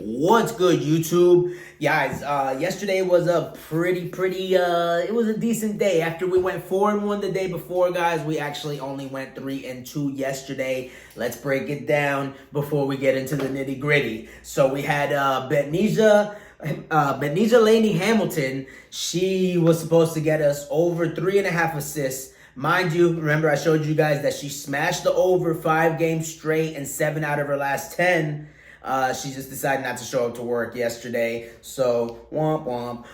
What's good, YouTube? Guys, yesterday was a it was a decent day. After we went 4-1 the day before, guys, we actually only went 3-2 yesterday. Let's break it down before we get into the nitty gritty. So we had Betnijah Laney Hamilton. She was supposed to get us over 3.5 assists. Mind you, remember I showed you guys that she smashed the over 5 games straight and 7 out of her last 10. She just decided not to show up to work yesterday. So, womp womp.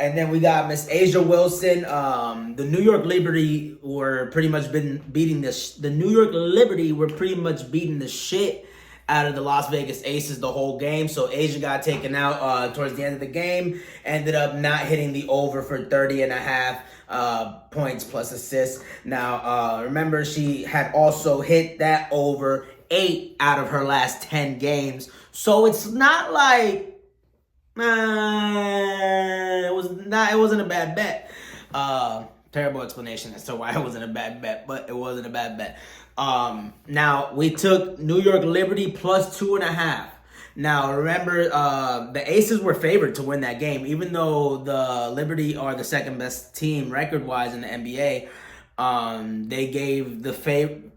And then we got Miss Asia Wilson. The New York Liberty were pretty much beating the shit out of the Las Vegas Aces the whole game. So Asia got taken out towards the end of the game. Ended up not hitting the over for 30.5 points plus assists. Now, remember, she had also hit that over 8 out of her last 10 games. So it's not like it wasn't a bad bet. Terrible explanation as to why it wasn't a bad bet, but it wasn't a bad bet. Now we took New York Liberty plus 2.5. Now remember, the Aces were favored to win that game, even though the Liberty are the second best team record-wise in the NBA.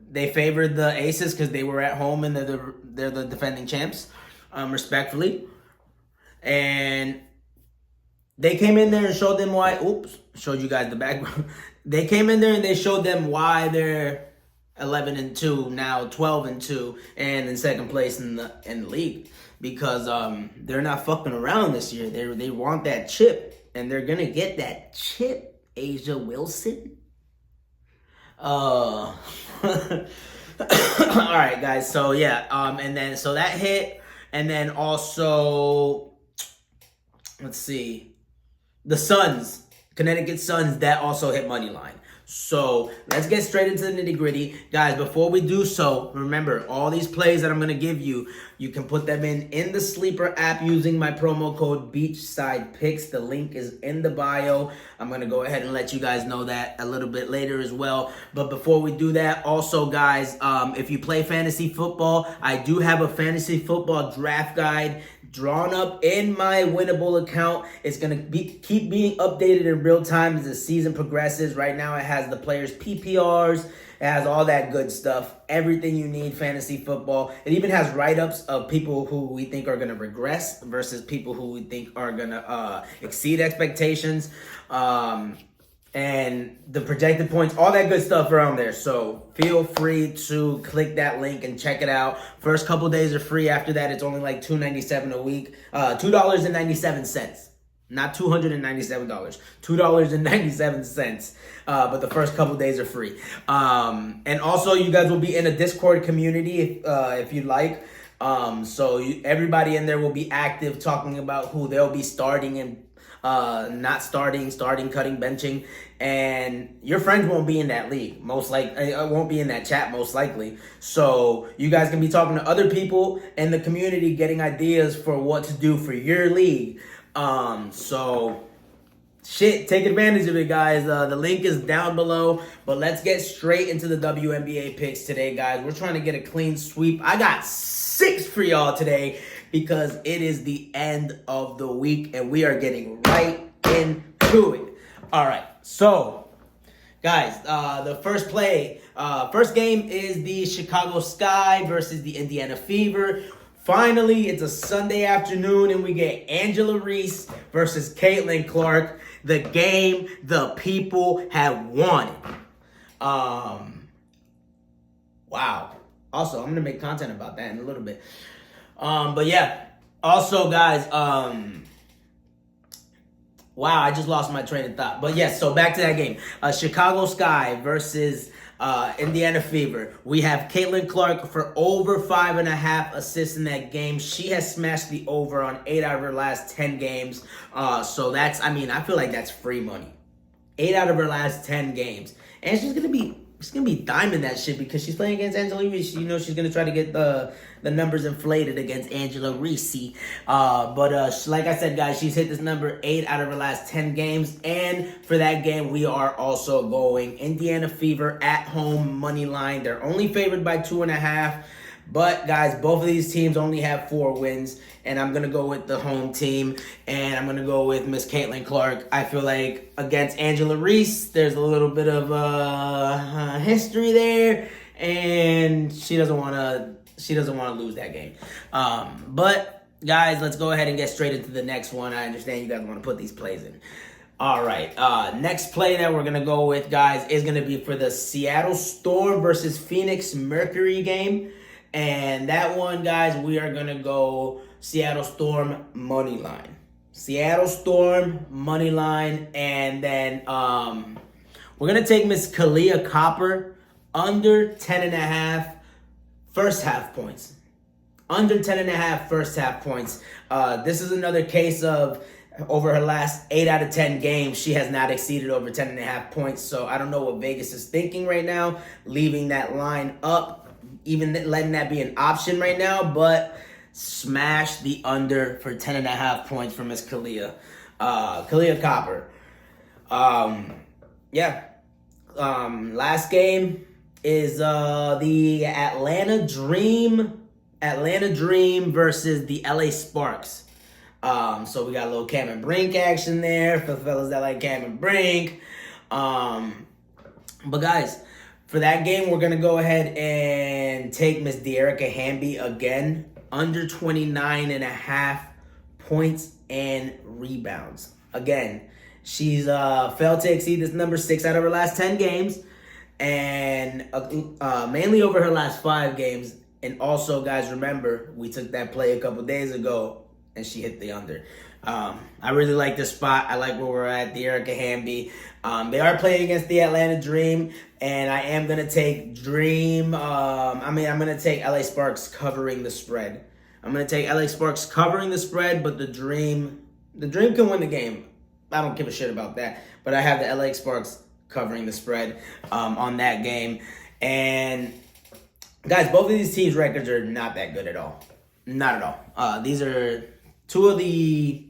They favored the Aces because they were at home and they're the defending champs, respectfully. And they came in there and showed them why. Showed you guys the background. They came in there and they showed them why they're 11-2 now, 12-2, and in second place in the league, because they're not fucking around this year. They want that chip, and they're gonna get that chip. Asia Wilson. All right, guys. So yeah, and then so that hit, and then also let's see, the Suns, Connecticut Suns, that also hit money line. So let's get straight into the nitty gritty. Guys, before we do so, remember, all these plays that I'm going to give you, you can put them in the Sleeper app using my promo code Beachside Picks. The link is in the bio. I'm going to go ahead and let you guys know that a little bit later as well. But before we do that, also, guys, if you play fantasy football, I do have a fantasy football draft guide drawn up in my Winnable account. It's going to keep being updated in real time as the season progresses. Right now, it has the players' PPRs. It has all that good stuff. Everything you need, fantasy football. It even has write-ups of people who we think are going to regress versus people who we think are going to exceed expectations. And the projected points, all that good stuff around there. So feel free to click that link and check it out. First couple days are free. After that, it's only like $2.97 a week. $2.97. Not $297. $2.97. But the first couple days are free. And also, you guys will be in a Discord community if you'd like. So everybody in there will be active, talking about who they'll be starting and not starting, cutting, benching, and your friends won't be in that league, most likely. Won't be in that chat, most likely. So you guys can be talking to other people in the community, getting ideas for what to do for your league. So take advantage of it, guys. The link is down below. But let's get straight into the WNBA picks today, guys. We're trying to get a clean sweep. I got 6 for y'all today, because it is the end of the week and we are getting right into it. All right, so guys, the first game is the Chicago Sky versus the Indiana Fever. Finally, it's a Sunday afternoon and we get Angela Reese versus Caitlin Clark. The game the people have wanted. Wow. Also, I'm gonna make content about that in a little bit. But yeah, also, guys, wow, I just lost my train of thought. But yes, so back to that game. Chicago Sky versus Indiana Fever. We have Caitlin Clark for over 5.5 assists in that game. She has smashed the over on 8 out of her last 10 games. So that's, I feel like that's free money. 8 out of her last 10 games. And she's going to be diming that shit because she's playing against Angela Reese. You know she's gonna try to get the numbers inflated against Angela Reese. But like I said, guys, she's hit this number 8 out of her last 10 games. And for that game, we are also going Indiana Fever at home money line. They're only favored by 2.5. But guys, both of these teams only have 4 wins, and I'm gonna go with the home team, and I'm gonna go with Miss Caitlin Clark. I feel like against Angela Reese, there's a little bit of history there, and she doesn't want to lose that game. But guys, let's go ahead and get straight into the next one. I understand you guys want to put these plays in. All right, next play that we're going to go with, guys, is going to be for the Seattle Storm versus Phoenix Mercury game. And that one, guys, we are going to go Seattle Storm money line. Seattle Storm money line. And then we're going to take Miss Kalia Copper under 10.5 first half points. Under 10.5 first half points. This is another case of over her last 8 out of 10 games, she has not exceeded over 10.5 points. So I don't know what Vegas is thinking right now, leaving that line up, even letting that be an option right now. But smash the under for 10.5 points for Miss Kalia. Kalia Copper. Last game is the Atlanta Dream versus the LA Sparks. So we got a little Cam and Brink action there for the fellas that like Cam and Brink. But guys, for that game, we're gonna go ahead and take Miss De'Erica Hamby again, under 29.5 points and rebounds. Again, she's failed to exceed this number 6 out of her last 10 games, and mainly over her last 5 games. And also, guys, remember, we took that play a couple days ago, and she hit the under. I really like this spot. I like where we're at, the Erica Hamby. They are playing against the Atlanta Dream, and I am going to take I'm going to take LA Sparks covering the spread. I'm going to take LA Sparks covering the spread, but the Dream can win the game. I don't give a shit about that. But I have the LA Sparks covering the spread on that game. And guys, both of these teams' records are not that good at all. Not at all. These are two of the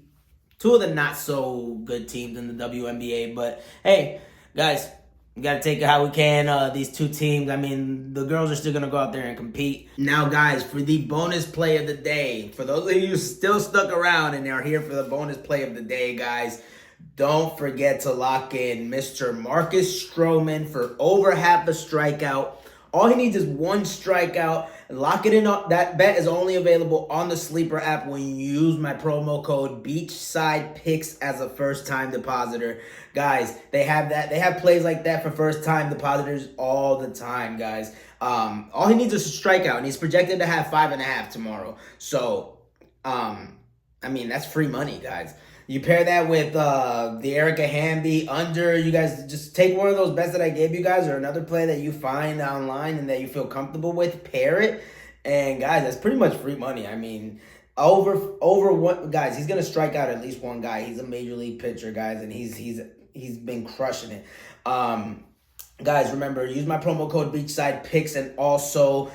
not so good teams in the WNBA. But hey, guys, we got to take it how we can. These two teams, I mean, the girls are still going to go out there and compete. Now, guys, for the bonus play of the day, for those of you who still stuck around and are here for the bonus play of the day, guys, don't forget to lock in Mr. Marcus Stroman for over half a strikeout. All he needs is 1 strikeout. Lock it in. That bet is only available on the Sleeper app when you use my promo code Beachside Picks as a first-time depositor. Guys, they have that. They have plays like that for first-time depositors all the time, guys. All he needs is a strikeout, and he's projected to have 5.5 tomorrow. So, I mean, that's free money, guys. You pair that with the Erica Hamby under. You guys just take one of those bets that I gave you guys or another play that you find online and that you feel comfortable with. Pair it. And, guys, that's pretty much free money. I mean, over one, guys, he's going to strike out at least one guy. He's a major league pitcher, guys, and he's been crushing it. Guys, remember, use my promo code Beachside Picks and also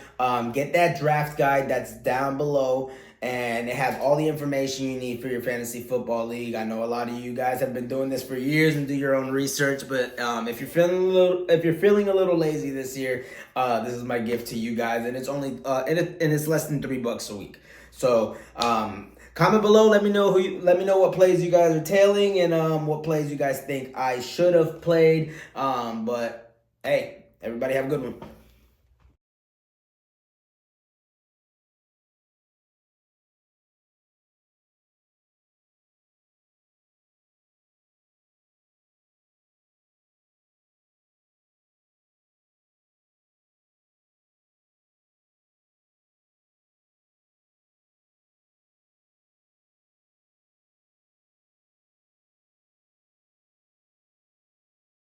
get that draft guide that's down below. And it has all the information you need for your fantasy football league. I know a lot of you guys have been doing this for years and do your own research, but if you're feeling a little lazy this year, this is my gift to you guys, and it's only and it's less than $3 a week. So comment below. Let me know what plays you guys are tailing and what plays you guys think I should have played. But hey, everybody have a good one.